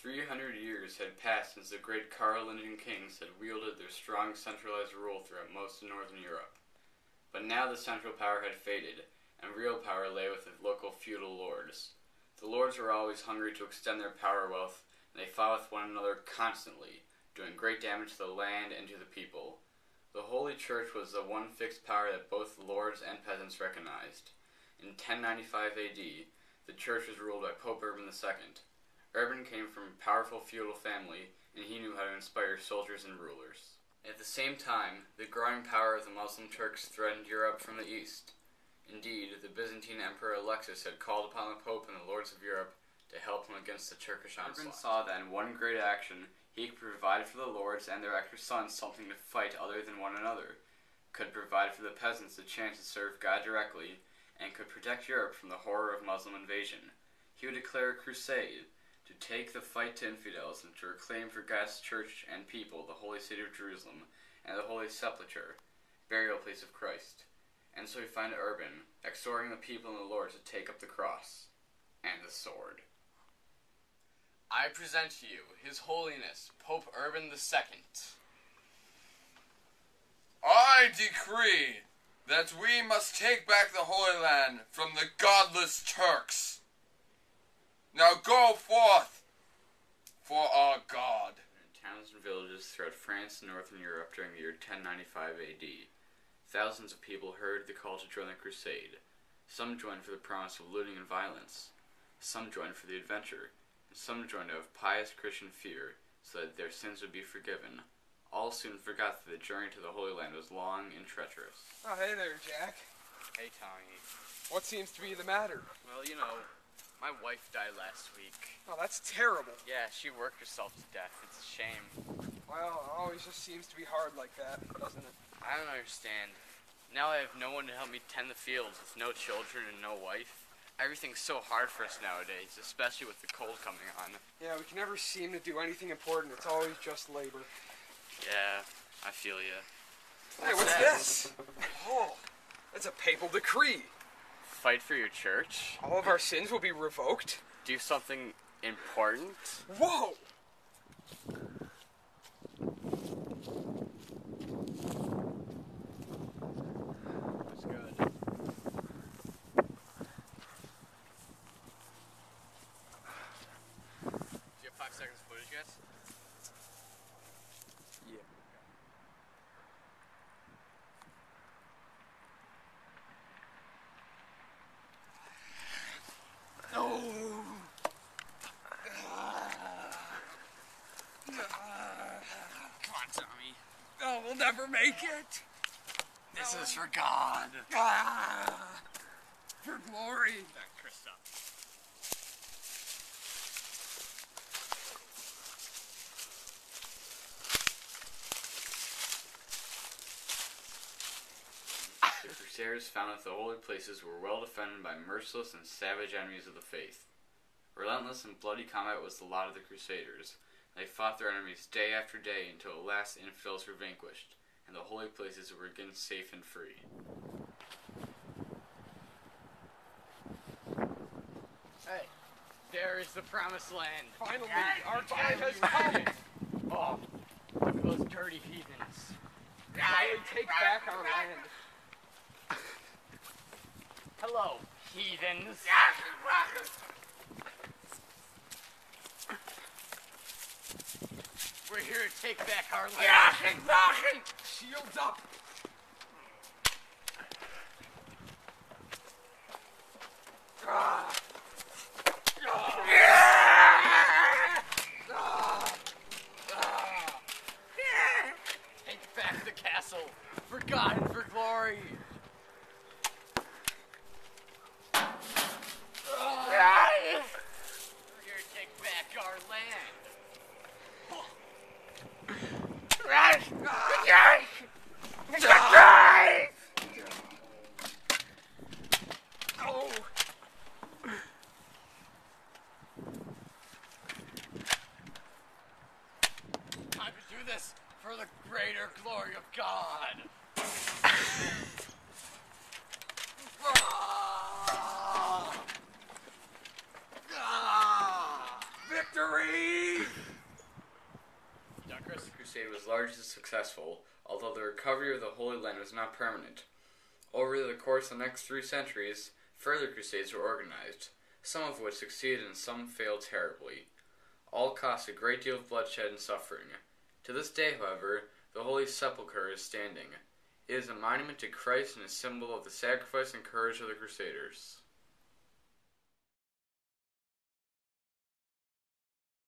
300 years had passed since the great Carolingian kings had wielded their strong centralized rule throughout most of northern Europe. But now the central power had faded, and real power lay with the local feudal lords. The lords were always hungry to extend their power wealth, and they fought with one another constantly, doing great damage to the land and to the people. The Holy Church was the one fixed power that both lords and peasants recognized. In 1095 AD, the church was ruled by Pope Urban II. Urban came from a powerful feudal family, and he knew how to inspire soldiers and rulers. At the same time, the growing power of the Muslim Turks threatened Europe from the east. Indeed, the Byzantine Emperor Alexis had called upon the Pope and the lords of Europe to help him against the Turkish onslaught. Urban saw that in one great action, he could provide for the lords and their extra sons something to fight other than one another, could provide for the peasants a chance to serve God directly, and could protect Europe from the horror of Muslim invasion. He would declare a crusade, to take the fight to infidels and to reclaim for God's church and people the holy city of Jerusalem and the holy sepulchre, burial place of Christ. And so we find Urban exhorting the people and the Lord to take up the cross and the sword. I present to you His Holiness Pope Urban II. I decree that we must take back the Holy Land from the godless Turks. Now go forth for our God. In towns and villages throughout France and northern Europe during the year 1095 AD, thousands of people heard the call to join the Crusade. Some joined for the promise of looting and violence. Some joined for the adventure. And some joined out of pious Christian fear, so that their sins would be forgiven. All soon forgot that the journey to the Holy Land was long and treacherous. Oh, hey there, Jack. Hey, Tommy. What seems to be the matter? Well, my wife died last week. Oh, that's terrible. Yeah, she worked herself to death. It's a shame. Well, it always just seems to be hard like that, doesn't it? I don't understand. Now I have no one to help me tend the fields with no children and no wife. Everything's so hard for us nowadays, especially with the cold coming on. Yeah, we can never seem to do anything important. It's always just labor. Yeah, I feel ya. Hey, what's this? Oh, that's a papal decree. Fight for your church? All of our sins will be revoked? Do something important? Whoa! That's good. Do you have 5 seconds of footage, guys? Yeah. Come on, Tommy. Oh, we'll never make it. This is for God. For glory. Back Chris up. The Crusaders found that the holy places were well defended by merciless and savage enemies of the faith. Relentless and bloody combat was the lot of the Crusaders. They fought their enemies day after day until at last infidels were vanquished, and the holy places were again safe and free. Hey, there is the promised land. Finally, our time has come. Oh, look at those dirty heathens. Finally take back our land. Hello, heathens. We're here to take back our land. Shields up. Take back the castle for God and for glory. We're here to take back our land. Oh. Time to do this for the greater glory of God. Victory! Crusade was largely successful, although the recovery of the Holy Land was not permanent. Over the course of the next 3 centuries, further crusades were organized, some of which succeeded and some failed terribly. All cost a great deal of bloodshed and suffering. To this day, however, the Holy Sepulchre is standing. It is a monument to Christ and a symbol of the sacrifice and courage of the Crusaders.